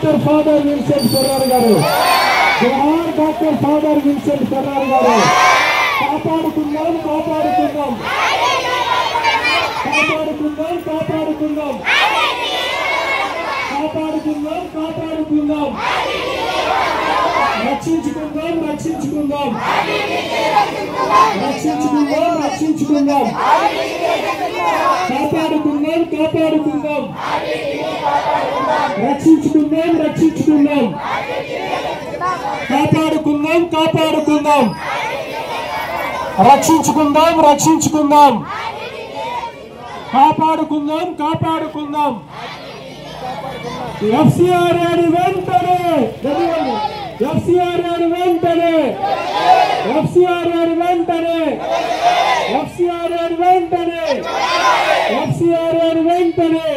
Doctor father Vincent Ferrer గారు, జోహార్ doctor father Vincent Ferrer గారు. కాపాడుకుందాం కాపాడుకుందాం కాపాడుకుందాం కాపాడుకుందాం కాపాడుకుందాం కాపాడుకుందాం రక్షించుకుందాం రక్షించుకుందాం రక్షించుకుందాం రక్షించుకుందాం కాపాడుకుందాం కాపాడుకుందాం రక్షించుకుందాం రక్షించుకుందాం కాపాడుకుందాం కాపాడుకుందాం రక్షించుకుందాం రక్షించుకుందాం కాపాడుకుందాం కాపాడుకుందాం. ఎఫ్సిఆర్ గారి వెంటనే, ఎఫ్సిఆర్ గారి వెంటనే, ఎఫ్సిఆర్ గారి వెంటనే, ఎఫ్సిఆర్ గారి వెంటనే, ఎఫ్సిఆర్ గారి వెంటనే.